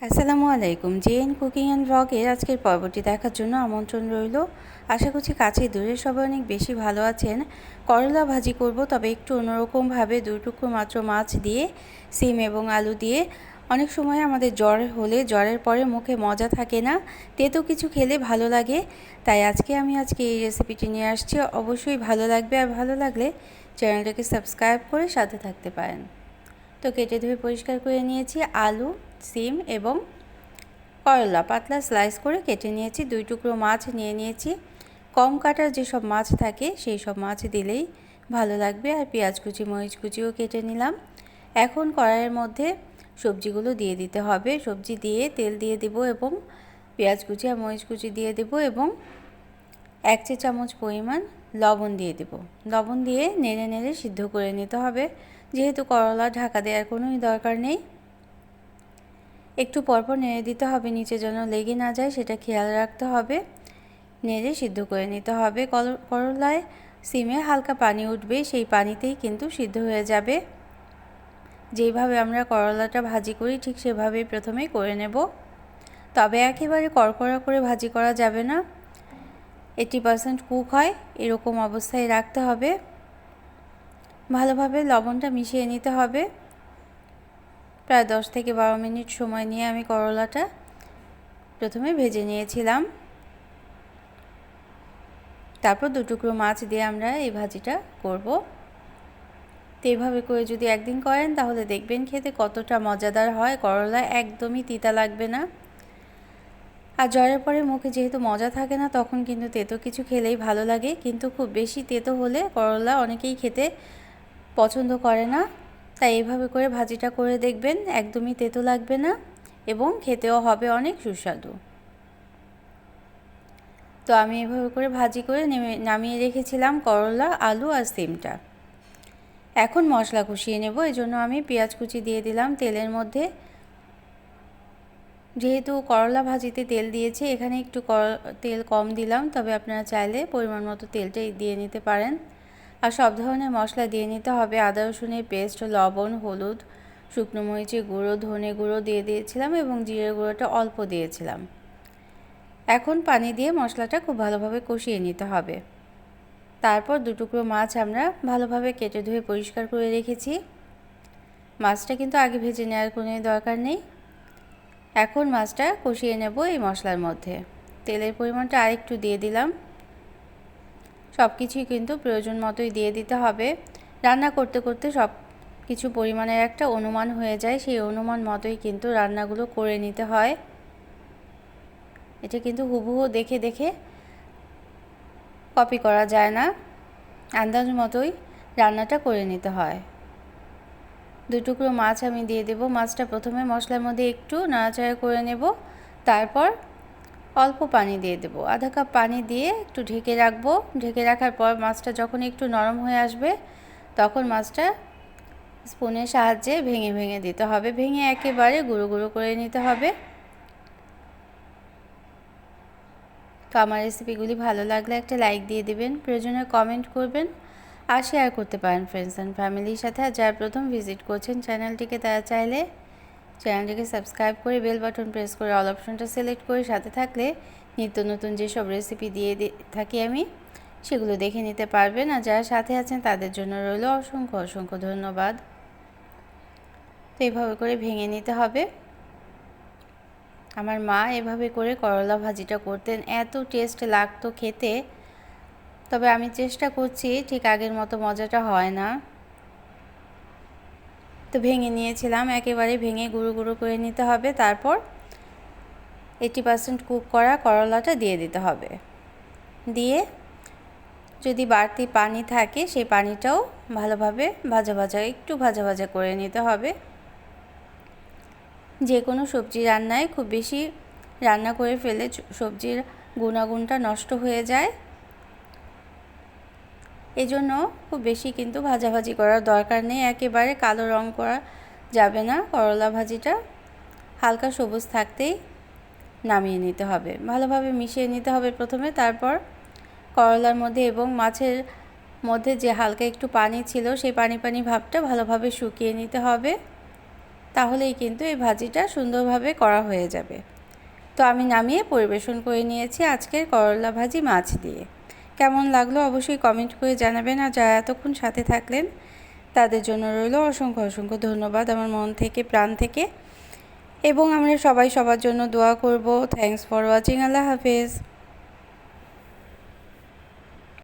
আসসালামু আলাইকুম। JN cooking and ব্লগের আজকের পর্বটি দেখার জন্য আমন্ত্রণ রইল। আশা করছি কাছে দূরে সবাই অনেক বেশি ভালো আছেন। করলা ভাজি করব, তবে একটু অন্যরকমভাবে 2 টুকরো মাত্র মাছ দিয়ে, সিম এবং আলু দিয়ে। অনেক সময় আমাদের জ্বর হলে জ্বরের পরে মুখে মজা থাকে না, তেতো কিছু খেলে ভালো লাগে। তাই আজকে এই রেসিপিটি নিয়ে আসছি। অবশ্যই ভালো লাগবে, আর ভালো লাগলে চ্যানেলটাকে সাবস্ক্রাইব করে সাথে থাকতে পারেন। তো কেটে ধুয়ে পরিষ্কার করে নিয়েছি আলু, সিম এবং করলা পাতলা স্লাইস করে কেটে নিয়েছি। 2 টুকরো মাছ নিয়ে নিয়েছি। কম কাটার যেসব মাছ থাকে সেই সব মাছ দিলেই ভালো লাগবে। আর পেঁয়াজ কুচি, মরিচ কুচিও কেটে নিলাম। এখন কড়াইয়ের মধ্যে সবজিগুলো দিয়ে দিতে হবে। সবজি দিয়ে তেল দিয়ে দেব এবং পেঁয়াজ কুচি আর মরিচ কুচি দিয়ে দেব এবং 1 চা চামচ পরিমাণ লবণ দিয়ে দেব। লবণ দিয়ে নেড়ে নেড়ে সিদ্ধ করে নিতে হবে। যেহেতু করলা ঢাকা দেওয়ার কোনোই দরকার নেই, একটু পরপর নেড়ে দিতে হবে, নিচে যেন লেগে না যায় সেটা খেয়াল রাখতে হবে। নেড়ে সিদ্ধ করে নিতে হবে। করলায় সিমে হালকা পানি উঠবে, সেই পানিতেই কিন্তু সিদ্ধ হয়ে যাবে। যেইভাবে আমরা করলাটা ভাজি করি ঠিক সেভাবেই প্রথমে করে নেব। তবে একেবারে কড়কড়া করে ভাজি করা যাবে না, 80% কুক হয় এরকম অবস্থায় রাখতে হবে। ভালোভাবে লবণটা মিশিয়ে নিতে হবে। প্রায় 10 থেকে 12 মিনিট সময় নিয়ে আমি করলাটা প্রথমে ভেজে নিয়েছিলাম। তারপর 2 টুকরো মাছ দিয়ে আমরা এই ভাজিটা করব। তো এইভাবে করে যদি একদিন করেন তাহলে দেখবেন খেতে কতটা মজাদার হয়। করলা একদমই তিতা লাগবে না। আর জ্বরের পরে মুখে যেহেতু মজা থাকে না, তখন কিন্তু তেতো কিছু খেলেই ভালো লাগে। কিন্তু খুব বেশি তেতো হলে করলা অনেকেই খেতে পছন্দ করে না। তাই এইভাবে করে ভাজিটা করে দেখবেন, একদমই তেতো লাগবে না এবং খেতেও হবে অনেক সুস্বাদু। তো আমি এভাবে করে ভাজি করে নামিয়ে রেখেছিলাম করলা, আলু আর সিমটা। এখন মশলা কষিয়ে নেব। এজন্য আমি পেঁয়াজ কুচি দিয়ে দিলাম তেলের মধ্যে। যেহেতু করলা ভাজিতে তেল দিয়েছি, এখানে একটু তেল কম দিলাম, তবে আপনারা চাইলে পরিমাণ মতো তেলটাই দিয়ে নিতে পারেন। আর সব ধরনের মশলা দিয়ে নিতে হবে। আদা রসুনের পেস্ট, লবণ, হলুদ, শুকনো মরিচের গুঁড়ো, ধনে গুঁড়ো দিয়ে দিয়েছিলাম এবং জিরে গুঁড়োটা অল্প দিয়েছিলাম। এখন পানি দিয়ে মশলাটা খুব ভালোভাবে কষিয়ে নিতে হবে। তারপর 2 টুকরো মাছ আমরা ভালোভাবে কেটে ধুয়ে পরিষ্কার করে রেখেছি। মাছটা কিন্তু আগে ভেজে নেওয়ার কোনো দরকার নেই। এখন মাছটা কষিয়ে নেব এই মশলার মধ্যে। তেলের পরিমাণটা আরেকটু দিয়ে দিলাম। সব কিছুই কিন্তু প্রয়োজন মতোই দিয়ে দিতে হবে। রান্না করতে করতে সব কিছু পরিমাণের একটা অনুমান হয়ে যায়, সেই অনুমান মতোই কিন্তু রান্নাগুলো করে নিতে হয়। এটা কিন্তু হুবহু দেখে দেখে কপি করা যায় না, আন্দাজ মতোই রান্নাটা করে নিতে হয়। 2 টুকরো মাছ আমি দিয়ে দেব। মাছটা প্রথমে মশলার মধ্যে একটু নাড়াচাড়া করে নেব। তারপর অল্প পানি দিয়ে দেব। আধা কাপ পানি দিয়ে একটু ঢেকে রাখবো। ঢেকে রাখার পর মাছটা যখন একটু নরম হয়ে আসবে তখন মাছটা স্পুনের সাহায্যে ভেঙে ভেঙে দিতে হবে। ভেঙে একেবারে গুঁড়ো গুঁড়ো করে নিতে হবে। তো আমার রেসিপিগুলি ভালো লাগলে একটা লাইক দিয়ে দিবেন, প্রয়োজনে কমেন্ট করবেন আর শেয়ার করতে পারেন ফ্রেন্ডস অ্যান্ড ফ্যামিলির সাথে। আর যারা প্রথম ভিজিট করছেন চ্যানেলটিকে, তারা চাইলে চ্যানেলটিকে সাবস্ক্রাইব করে বেল বাটন প্রেস করে অল অপশনটা সিলেক্ট করে সাথে থাকলে নিত্য নতুন যেসব রেসিপি দিয়ে থাকি আমি সেগুলো দেখে নিতে পারবেন। আর যারা সাথে আছেন তাদের জন্য রইল অসংখ্য অসংখ্য ধন্যবাদ। তো এইভাবে করে ভেঙে নিতে হবে। আমার মা এভাবে করে করলা ভাজিটা করতেন, এত টেস্ট লাগতো খেতে। তবে আমি চেষ্টা করছি, ঠিক আগের মতো মজাটা হয় না। তো ভেঙে নিয়েছিলাম, একেবারে ভেঙে গুঁড়ো গুঁড়ো করে নিতে হবে। তারপর 80% কুক করা করলাটা দিয়ে দিতে হবে। দিয়ে যদি বাড়তি পানি থাকে সেই পানিটাও ভালোভাবে একটু ভাজা ভাজা করে নিতে হবে। যে কোনো সবজি রান্নায় খুব বেশি রান্না করে ফেলে সবজির গুণাগুণটা নষ্ট হয়ে যায়। এজন্য খুব বেশি কিন্তু ভাজাভাজি করার দরকার নেই। একেবারে কালো রং করা যাবে না। করলা ভাজিটা হালকা সবুজ থাকতেই নামিয়ে নিতে হবে। ভালোভাবে মিশিয়ে নিতে হবে প্রথমে। তারপর করলার মধ্যে এবং মাছের মধ্যে যে হালকা একটু পানি ছিল সেই পানি পানি ভাবটা ভালোভাবে শুকিয়ে নিতে হবে। তাহলেই কিন্তু এই ভাজিটা সুন্দরভাবে করা হয়ে যাবে। তো আমি নামিয়ে পরিবেশন করে নিয়েছি আজকের করলা ভাজি মাছ দিয়ে। কেমন লাগলো অবশ্যই কমেন্ট করে জানাবেন। আর যারা এতক্ষণ সাথে থাকলেন তাদের জন্য রইল অসংখ্য অসংখ্য ধন্যবাদ আমার মন থেকে, প্রাণ থেকে। এবং আমরা সবাই সবার জন্য দোয়া করব। Thanks for watching. আল্লাহ হাফেজ।